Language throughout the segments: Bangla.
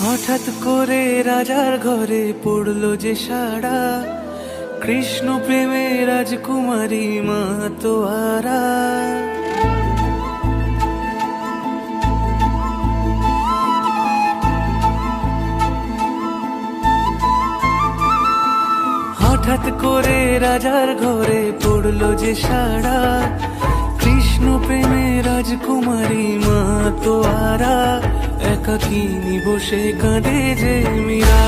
হঠাৎ করে রাজার ঘরে পড়লো যে সাড়া, কৃষ্ণ প্রেমে রাজকুমারী মাতোয়ারা। হঠাৎ করে রাজার ঘরে পড়লো যে সাড়া, কৃষ্ণ প্রেমে রাজকুমারী মাতোয়ারা। একাকিনী বসে কাঁদে যে মীরা,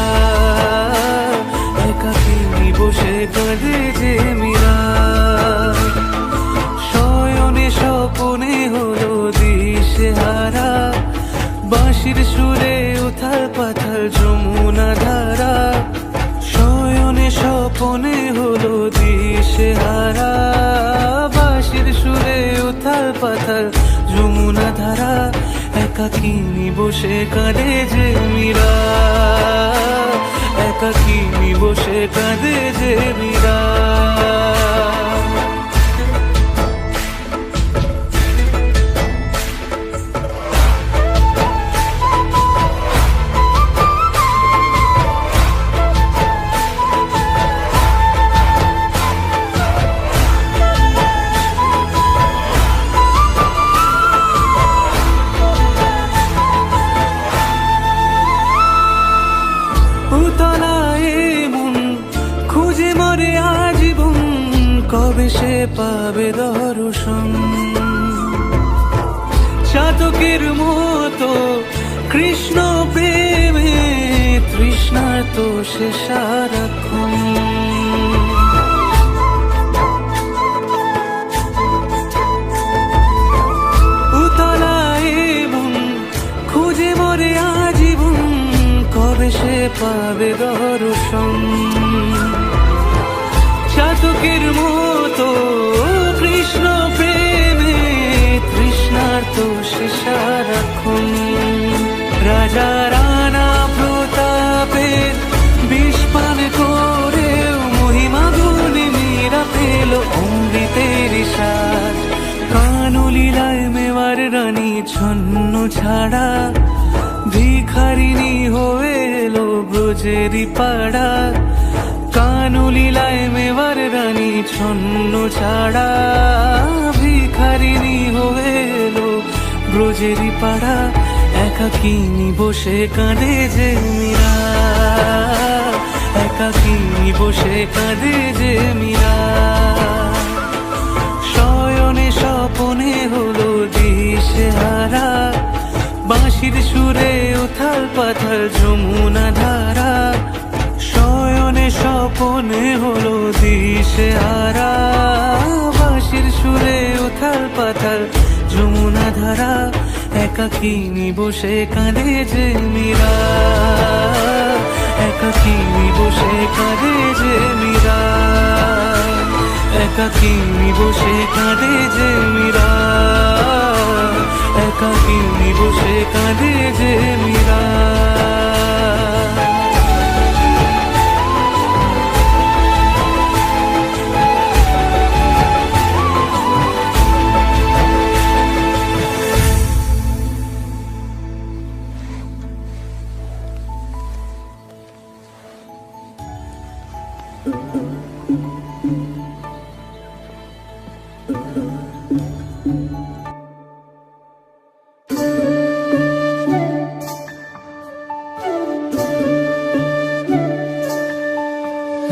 একাকিনী বসে কাঁদে যে মীরা। শয়নে স্বপনে হলো দিশেহারা, বাঁশির সুরে উথাল পাথাল যমুনা ধারা। শয়নে স্বপনে হলো দিশেহারা, বাঁশির সুরে উথাল পাথাল যমুনা ধারা। একাকিনী বসে কাঁদে যে মীরা, একাকিনী বসে কাঁদে যে মীরা। খুঁজে মরে আজীবন, কবে সে পাবে দর্শন। চাতকের মতো কৃষ্ণ প্রেমে তৃষ্ণার্ত সে সারাক্ষণ। উতলায় মন খুঁজে মরে আজীবন, কবে সে পাবে দর্শন। চাতকের মতো কৃষ্ণ প্রেমে তৃষ্ণার্ত সে সারাক্ষণ। রাজা রানা প্রতাপের বিষ পান করে মহিমা গুণে মীরা পেল অমৃতের স্বাদ। কানলীলায় মেওয়ার রানী ছন্ন ছাড়া, ভিখারিনী হয়ে এলো ব্রজেরই পাড়া। কানলীলায় মেওয়ার রানী ছন্ন ছাড়া, ভিখারিনী হয়ে এলো ব্রজেরই পাড়া। একাকিনী বসে কাঁদে যে মীরা, একাকিনী বসে কাঁদে যে মীরা। শয়নে স্বপনে হলো দিশেহারা, বাঁশির সুরে উথাল পাথাল যমুনা ধারা। শয়নে স্বপনে হলো দিশেহারা, বাঁশির সুরে উথাল পাথাল যমুনা ধারা। একাকিনী বসে কাঁদে যে মীরা, একাকিনী বসে কাঁদে যে মীরা, একাকিনী বসে কাঁদে যে মীরা, একাকিনী বসে কাঁদে যে মীরা।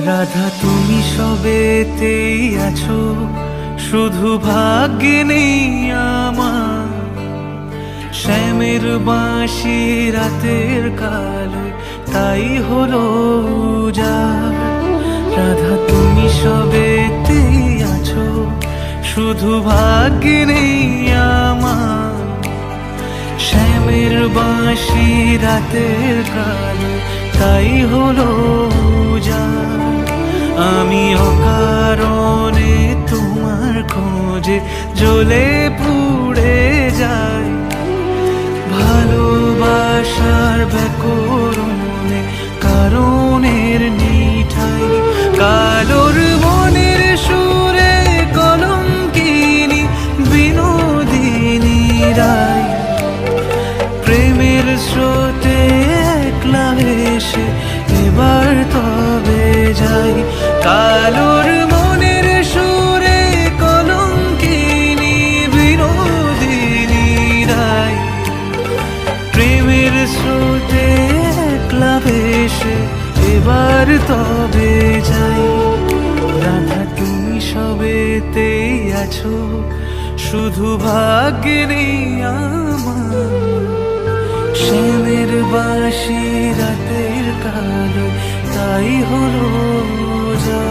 রাধা তুমি সবেতেই আছো, শুধু ভাগ্যে নেই আমার। শ্যামের বাঁশি রাতের কালে তাই হলো উজাড়। রাধা তুমি সবেতেই আছো, শুধু ভাগ্যে নেই আমার। শ্যামের বাঁশি রাতের কালে তাই হলো উজাড়। আমি অকারণে তোমার খোঁজে জ্বলে পুড়ে যাই। ভালোবাসার ব্যাকরণে কারণের নিঠাই, কালোর মনের সুরে কলঙ্কিনী বিনোদিনী রায়। প্রেমের স্রোতে এক ঠাই। কালোর মনের সুরে কলঙ্কিনী বিনোদিনী রায়, প্রেমের স্রোতে একলা ভেসে এবার তবে যাই। রাধা তুমি সবেতেই আছো, শুধু ভাগ্যে নেই আমার। শ্যামের বাঁশি রাতের কালো, তাই হলো যা।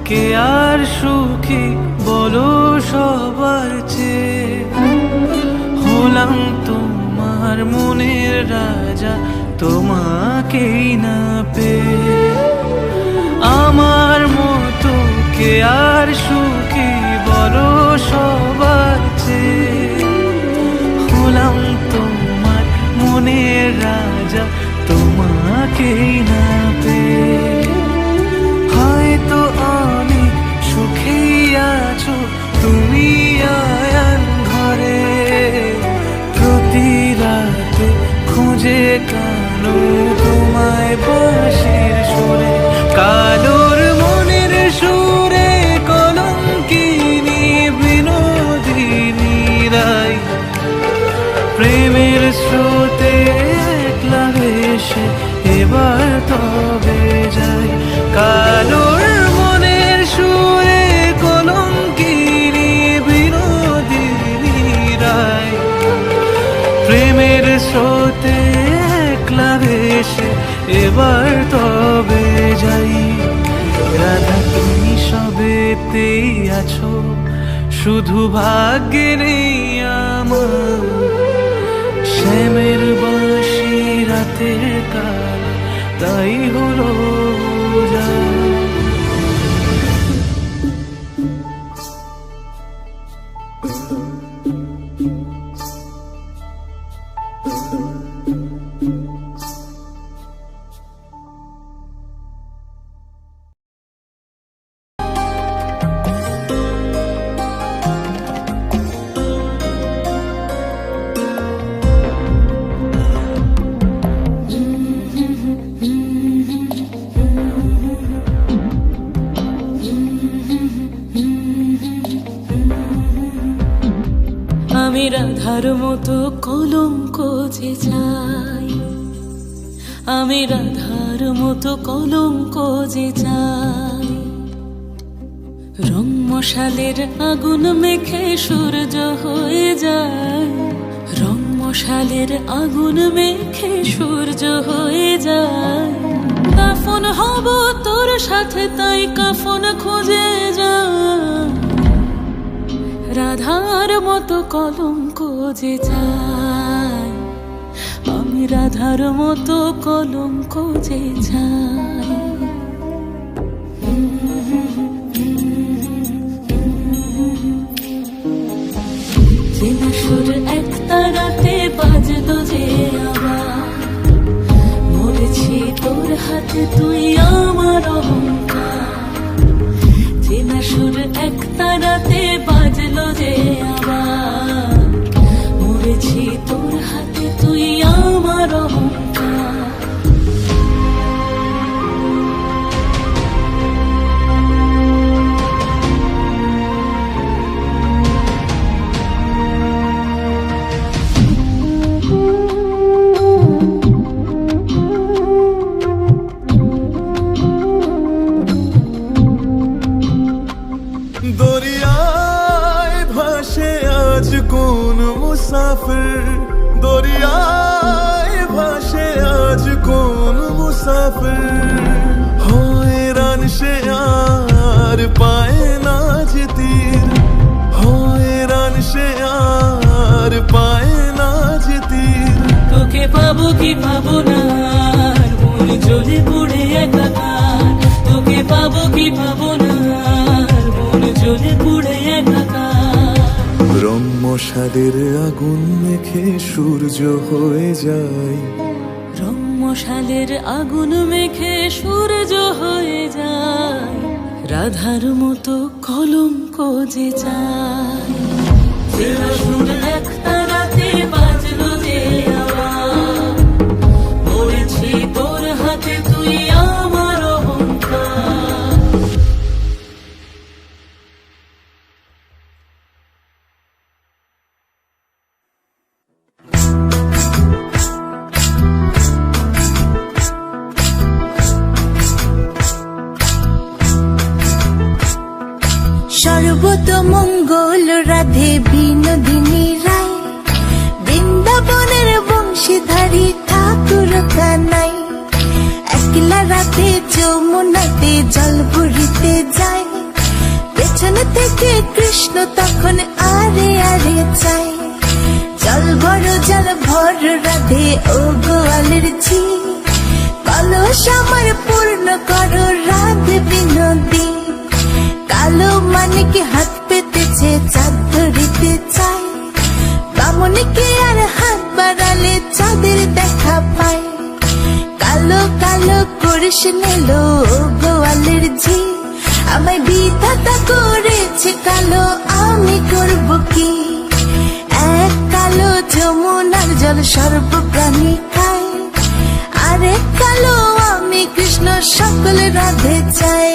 কে আর সুখী বলো সবার চেয়ে, হলাম তোমার মনের রাজা তোমাকেই না পেয়ে। আমার মতো কে আর সুখী বলো সবার চেয়ে, হলাম তোমার মনের রাজা তোমাকেই না পেয়ে। হয়তো অনেক সুখেই আছো তুমি আয়ান ঘরে, প্রতি রাতে খুঁজে কানো তোমায় বাঁশির সুরে। কালোর মনের সুরে কলঙ্কিনী বিনোদিনী রায়, প্রেমের স্রোতে একলা ভেসে এবার তবে যাই। কালোর মনের সুরে কলঙ্কিনী বিনোদিনী রায়, প্রেমের স্রোতে একলা ভেসে এবার তবে যাই। রাধা তুমি সবেতেই আছো, শুধু ভাগ্যে নেই আমার। শ্যামের বাঁশি রাতের কাল, তাই হলো যা। আমি রাধার মতো কলঙ্ক যে চাই, আমি রাধার মতো কলঙ্ক যে চাই। রং মশালের আগুন মেখে সূর্য হয়ে যায়, রং মশালের আগুন মেখে সূর্য হয়ে যায়। কাফন হব তোর সাথে, তাই কাফন খুঁজে যায়। রাধার মতো কলঙ্ক যে চাই, আমি রাধার মতো কলঙ্ক যে চাই। চেনা সুর এক তারাতে বাজলো যে আবার, মরেছি তোর হাতে তুই আমার অহংকার। চেনা সুর এক তারাতে বাজলো যে আবার, মরেছি তোর হাতে তুই আমার অহংকার। দরিয়ায় ভাসে আজ কোন মুসাফির, দরিয়ায় ভাসে আজ কোন মুসাফির। হয়রান সে আর পায় না যে তীর, তোকে পাবো কি পাবো না আর, মন জ্বলে পুড়ে একাকার। তোকে পাবো কি পাবো না আর, মন জ্বলে পুড়ে একাকার। রম্যসাদের আগুন মেখে সূর্য হয়ে যায়, রম্যশালের আগুন মেখে সূর্য হয়ে যায়। রাধার মতো কলঙ্ক যে চায়, চেনা সুর একটা রাতে বাজলো যে আবার। মরেছি তোর হাতে তুই আমার অহংকার। সর্বতমঙ্গল রাধে বিনোদিনী রায়, বৃন্দাবনের বংশীধারী ঠাকুর কানাই। একলা রাতে যমুনাতে জল ভরিতে যায়, পেছনে থেকে কৃষ্ণ তখন আরে আরে চায়। জল ভর রাধে ও গোয়ালের ঝি, কলস আমার পূর্ণ করো রাধে বিনোদী। কালো মানিকে হাত পেতেছে চাঁদ ধরিতে চায়, বামনিকে আর হাত বাড়ালে চাঁদের দেখা পায়। কালো কালো করিস নেলো গোয়ালের ঝি, আমায় বিধাতা করেছে কালো, আমি করব কি? এক কালো যমুনার জল সর্বপ্রাণী খায়, আরেক কালো আমি কৃষ্ণ সকল রাধে চাই।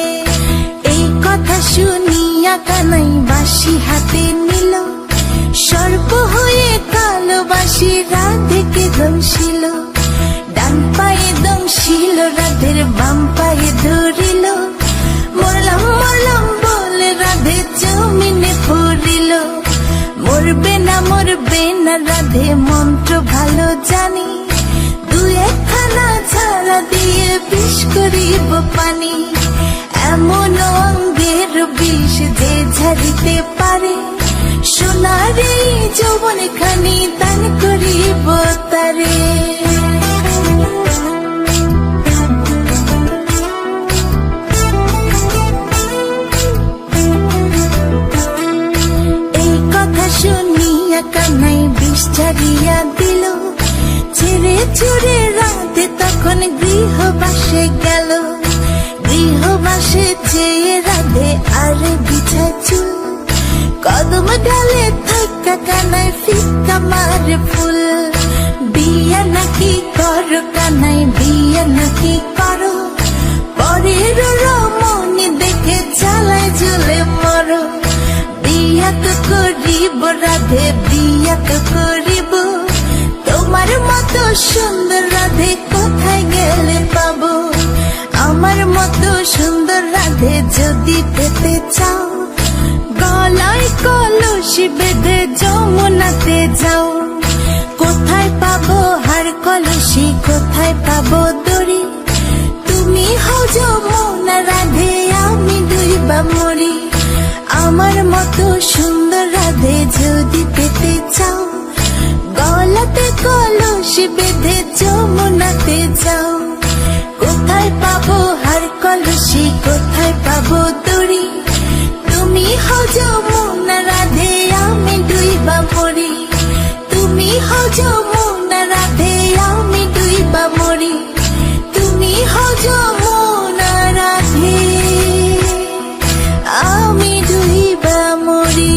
এই কথা শুনিয়া কানাই বাঁশি হাতে নিল, সর্প হয়ে কালো বাঁশি রাধেকে দংশিল। ডান পায়ে দংশিল রাধের বাম পায়ে ধরিল, মরলাম মরলাম বলে রাধে জমিনে পড়িল। মরবে না রাধে মন্ত্র ভালো জানি, দু একখানা ঝাড়া দিয়ে বিষ করিব পানি। এমন অঙ্গের বিষ যে ঝাড়িতে পারে, সোনার এই যৌবন খানি দান করিব তারে। এই কথা শুনিয়া কানাই বিষ ছাড়িয়া দিল, ছেড়ে ছুড়ে রাধে তখন গৃহবাসে গেল। গৃহবাসে চেয়ে রাধে আর বিছায় চুল, কদম ডালে থাকা কানাই ফিকা মারে ফুল। বিয়া নাকি করো কানাই বিয়া নাকি করো, পরের রমণী দেখে জ্বালায় জ্বলে মরো। বিয়া তো করিব রাধে বিয়া তো করিব, তোমার মতো সুন্দর রাধে কোথায় গেলে পাবো? আমার মতো সুন্দর রাধে যদি পেতে চাও, গলায় কলসি বেঁধে যমুনাতে যাও। কোথায় পাবো হার কলসি, কোথায় পাবো দড়ি? তুমি হও যমুনা রাধে, আমি ডুইবা মরি। আমার মতো সুন্দর রাধে যদি পেতে চাও, গলাতে কলসি বেঁধে যমুনাতে যাও। কোথায় পাবো হার কলসি, কোথায় পাবো দড়ি? তুমি হও যমুনা রাধে, আমি ডুইবা মরি। তুমি হও যমুনা রাধে, আমি ডুইবা মরি। তুমি হও যমুনা রাধে, আমি ডুইবা মরি।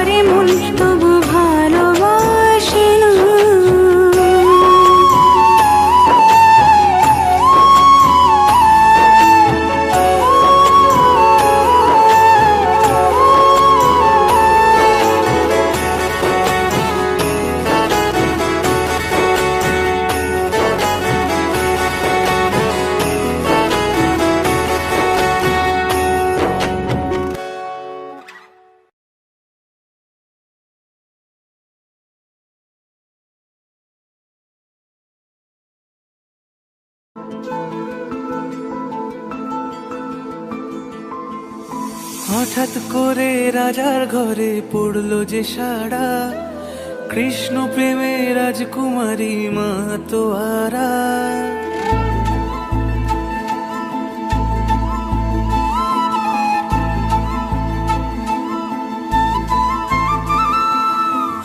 করে মন তবু ভালোবাসে না। হঠাৎ করে রাজার ঘরে পড়লো যে সাড়া, কৃষ্ণ প্রেমে রাজকুমারী মাতোয়ারা।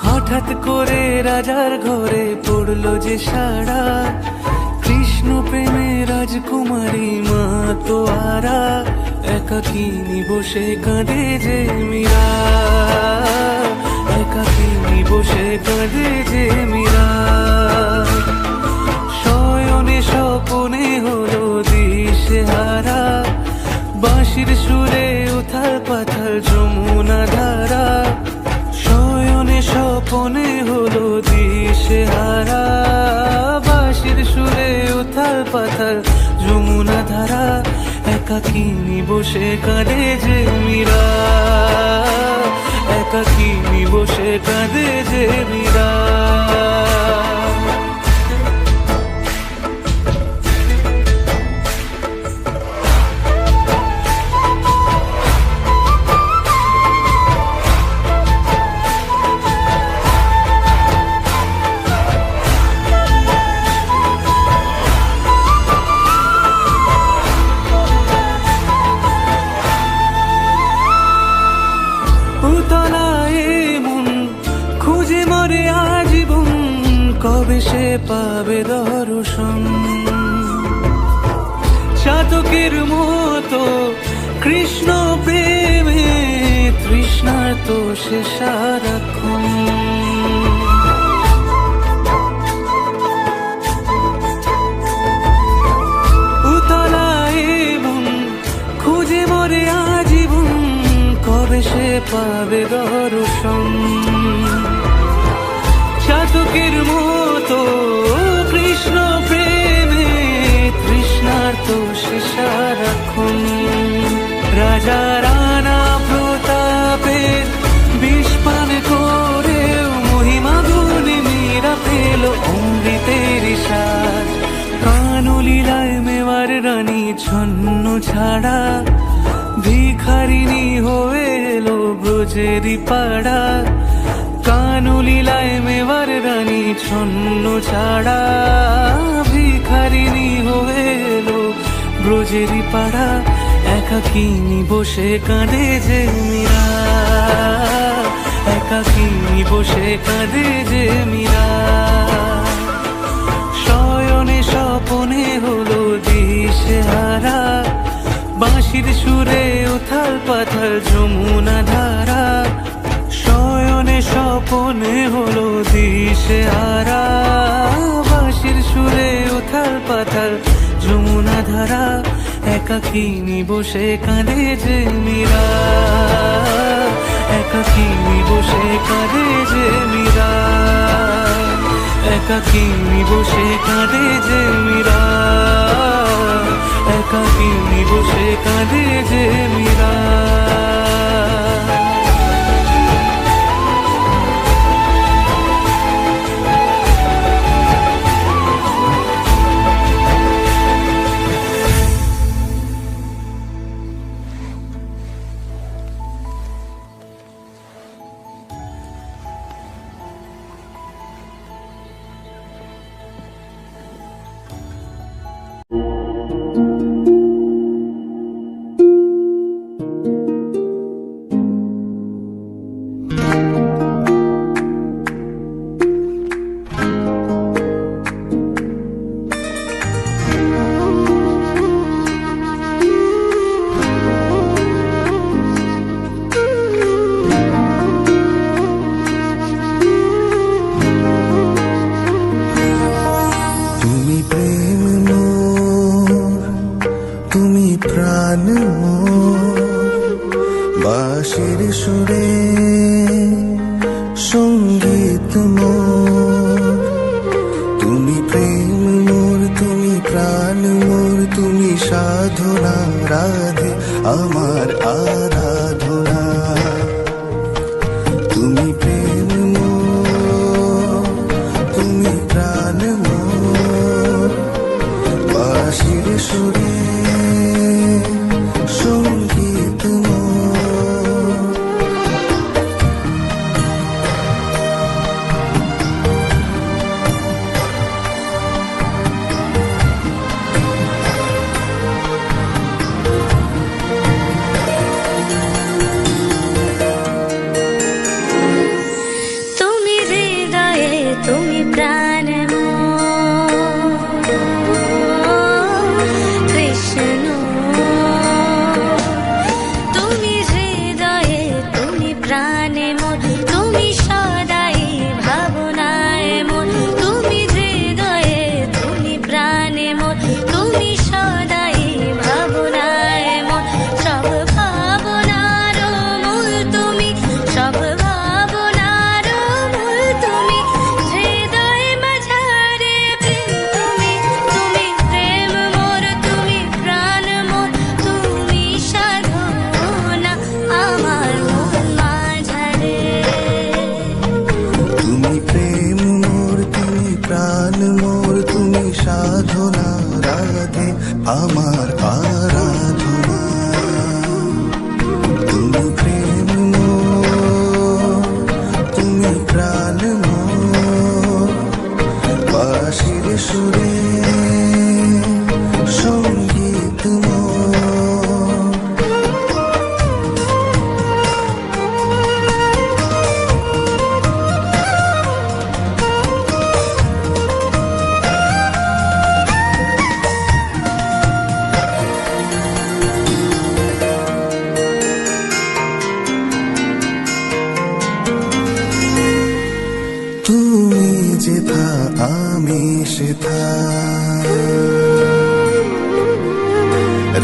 হঠাৎ করে রাজার ঘরে পড়লো যে সাড়া, কৃষ্ণ প্রেমে রাজকুমারী মাতোয়ারা। একাকিনী বসে কাঁদে যে মীরা, একাকিনী বসে কাঁদে যে মীরা। শয়নে স্বপনে হলো দিশেহারা, বাঁশির সুরে উথাল পাথাল যমুনা ধারা। শয়নে স্বপনে হলো দিশেহারা, বাঁশির সুরে উথাল পাথাল যমুনা ধারা। একাকিনী বসে কাঁদে যে মীরা, একাকিনী বসে কাঁদে যে মীরা। কবে সে পাবে দর্শন, চাতকের মতো কৃষ্ণ প্রেমে তৃষ্ণার্ত সে সারাক্ষণ। উতলায় মন খুঁজে মরে আজীবন, কবে সে পাবে দর্শন। চাতকের মতো কৃষ্ণ প্রেমে তৃষ্ণার্ত সে সারাক্ষণ। রাজা রানা প্রতাপের বিষপান করে মহিমা গুণে মীরা পেল অমৃতের স্বাদ। কানলীলায় মেওয়ার রানী ছন্ন ছাড়া, ভিখারিনী হয়ে এলো ব্রজেরই পাড়া। কানলীলায় মেওয়ার রানী ছন্ন ছাড়া, ভিখারিনী হয়ে এলো ব্রজেরই পাড়া। একাকিনী বসে কাঁদে যে মীরা, একাকিনী বসে কাঁদে যে মীরা। শয়নে স্বপনে হলো দিশেহারা, বাঁশির সুরে উথাল পাথাল যমুনা ধারা। শয়নে স্বপনে হলো দিশেহারা, বাঁশির সুরে উথাল পাথাল যমুনা ধারা। একাকিনী বসে কাঁদে যে মীরা, একাকিনী বসে কাঁদে যে মীরা, একাকিনী বসে কাঁদে যে মীরা, একাকিনী বসে কাঁদে যে মীরা। তুমি প্রেম মোর, তুমি প্রাণ মোর, বাঁশির সুরে সঙ্গীত মোর। তুমি হৃদয়ে তুমি প্রাণ কৃষ্ণ, তুমি হৃদয়ে তুমি প্রাণে মোর, তুমি সদাই ভাবনায় মোর, তুমি হৃদয়ে তুমি প্রাণে মোর, তুমি সদাই ভাবনায় মোর। সব ভাবনার মূল তুমি, সব ভাবনার মূল তুমি, হৃদয় মাঝারে প্রেম তুমি, তুমি প্রেম মোর, তুমি প্রাণ মোর, তুমি সাধনা আমার মন মাঝারে। তুমি প্রেম মোর, তুমি প্রাণ মোর, তুমি সাধনা রাধে আমার আরাধনা। তুমি প্রেম মোর, তুমি প্রাণ মোর, বাঁশির সুরে সঙ্গীত মোর। তুমি যেথা আমি সেথা,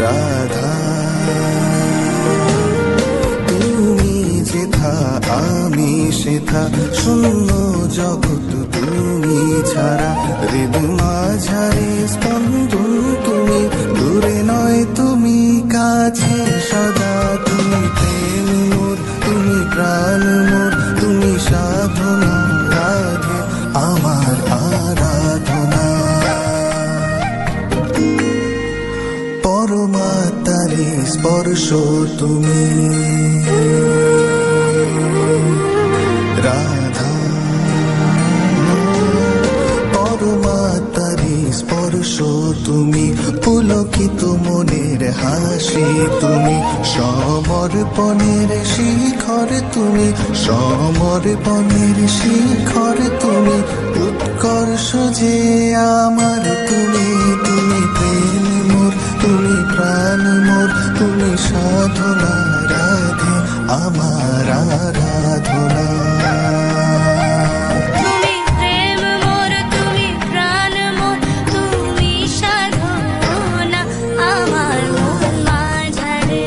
রাধা তুমি যেথা আমি সেথা, শূন্য জগৎ তুমি ছাড়া, হৃদ মাঝারে স্পন্দন তুমি, দূরে নয় তুমি কাছে সদা। তুমি প্রেম মোর, তুমি প্রাণ মোর, তুমি সাধনা রাধে আমার আরাধনা। পরমাত্মারে স্পর্শ তুমি, রাধা পরমাত্মারে স্পর্শ তুমি, পুলকিত মনের হাসি তুমি, সমর্পণের শিখর তুমি, সমর্পণের শিখর তুমি, উৎকর্ষ যে আমার তুমি। তুমি প্রেম মোর, তুমি প্রাণ মোর, তুমি সাধনা রাধে আমার আরাধনা। তুমি প্রেম মোর, তুমি প্রাণ মোর, তুমি সাধনা আমার মন মাঝারে।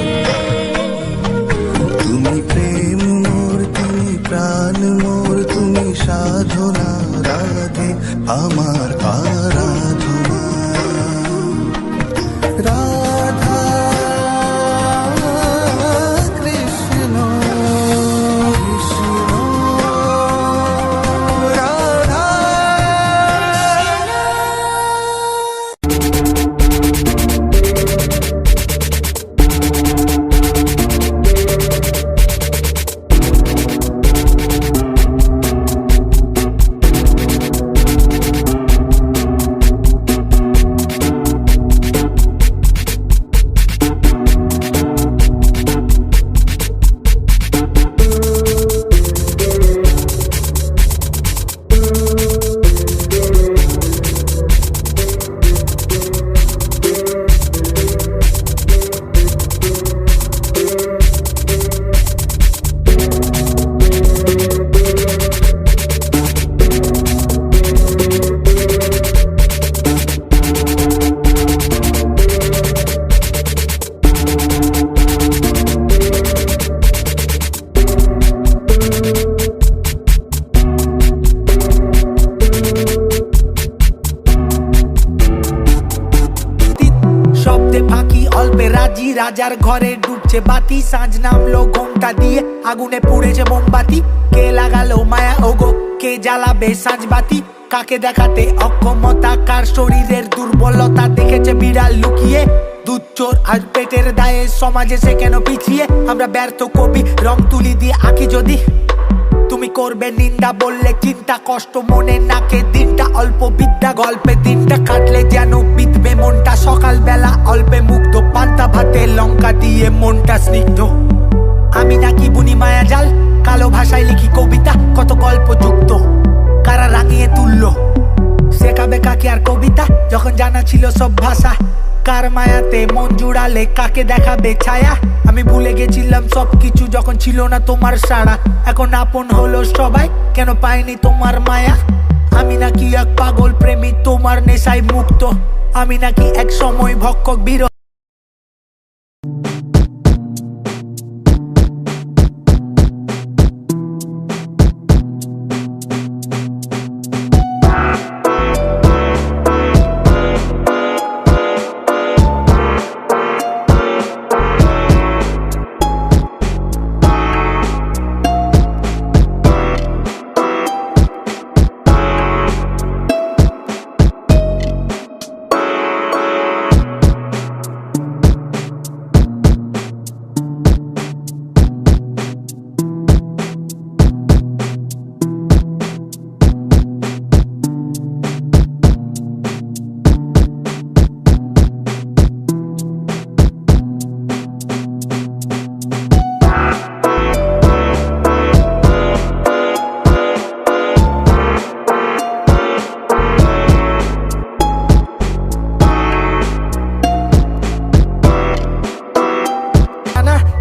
তুমি প্রেম মোর, তুমি প্রাণ মোর, তুমি সাধনা রাধে আমার আরাধনা। রাধা কৃষ্ণ কৃষ্ণ রাধা। শব্দে ফাঁকি অল্পে রাজি, রাজার ঘরে ঢুক জ্বলছে বাতি, সাঁঝ নামলো ঘোমটা দিয়ে, আগুনে পুড়েছে মোমবাতি। কে লাগালো মায়া ওগো, কে জ্বালাবে সাঁঝ বাতি? কাকে দেখাতে অক্ষমতা, কার শরীরের দুর্বলতা দেখেছে বিড়াল লুকিয়ে? দুধ চোর আর পেটের দায়ে সমাজে সে কেন পিছিয়ে? আমরা ব্যর্থ কবি, রং তুলি দিয়ে আঁকি যদি। তুমি করবে নিন্দা বললে চিন্তা, কষ্ট মনে নাকে দিনটা, অল্প বিদ্যা গল্পে দিনটা কাটলে যেন বিধবে মনটা। সকাল বেলা অল্পে মুগ্ধ, পান্তা ভাতে লঙ্কা দিয়ে মনটা স্নিগ্ধ। আমি নাকি বুনি মায়া জাল, কালো ভাষায় লিখি কবিতা, কত গল্প যুক্ত, কারা রাঙিয়ে তুললো শেখাবে কাকে আর কবিতা, যখন জানা ছিল সব ভাষা। কার মায়াতে মন জুড়ালে কাকে দেখাবে ছায়া? আমি ভুলে গেছিলাম সবকিছু যখন ছিল না তোমার সাড়া। এখন আপন হলো সবাই, কেন পাইনি তোমার মায়া? আমি নাকি এক পাগল প্রেমী, তোমার নেশায় মুক্ত। আমি নাকি এক সময় ভক্ষক বিরহ।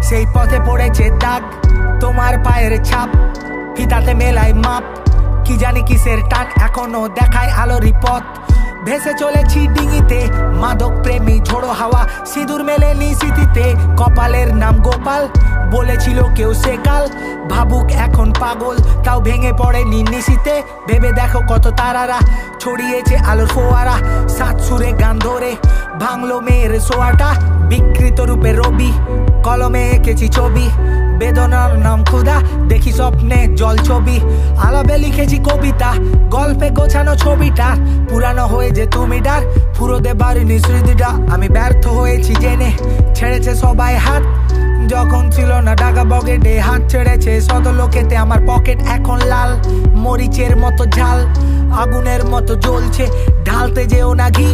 সেই পথে পড়েছে দাগ, তোমার পায়ের ছাপ, ফিতাতে মেলায় মাপ। কি জানি কিসের টান, এখনো দেখায় আলোরই পথ। ভেসে চলেছি ডিঙিতে, মাদক প্রেমী ঝোড়ো হাওয়া, সিঁদুর মেলেনি স্মৃতিতে। কপালের নাম গোপাল, বলেছিল কেউ সে কাল। ভাবুক এখন পাগল, তাও ভেঙে পড়েনি নিশিতে। ভেবে দেখো কত তারারা ছড়িয়েছে আলোর ফোয়ারা। সাত সুরে গান ধরে ভাঙলো মেয়ের সোয়াটা। বিকৃত রূপে রবি, কলমে এঁকেছি ছবি। বেদনার নাম ক্ষুধা, দেখি স্বপ্নে জল ছবি। আলাপে লিখেছি কবিতা, গল্পে গোছানো ছবিটা। পুরানো হয়ে যে তুমি ডার, ফুরোতে পারিনি স্মৃতিটা। আমি ব্যর্থ হয়েছি জেনে, ছেড়েছে সবাই হাত। যখন ছিল না টাকা পকেটে, হাত ছেড়েছে শত লোকেতে। আমার পকেট এখন লাল, মরিচের মতো ঝাল, আগুনের মতো জ্বলছে। ঢালতে যেও না ঘি,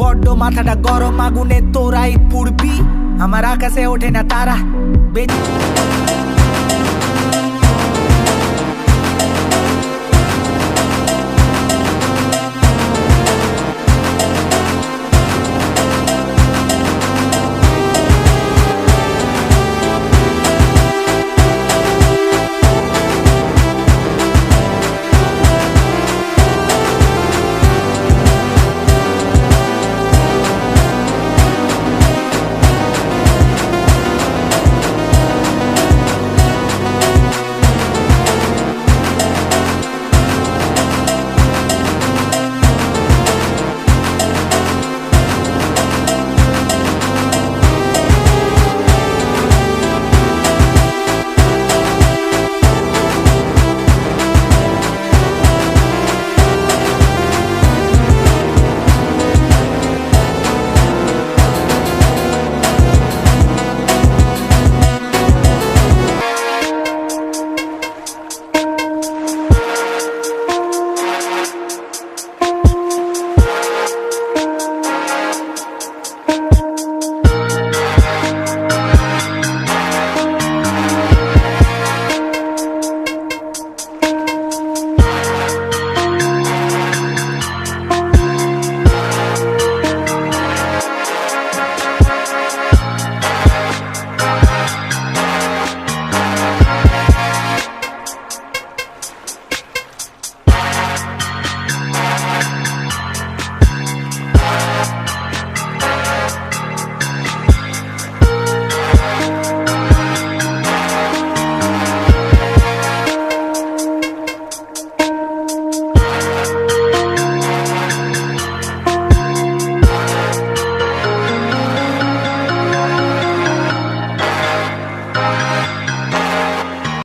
বড্ড মাথাটা গরম, আগুনে তোরাই পুড়বি। আমার আকাশে ওঠে না তারা, বেঁচে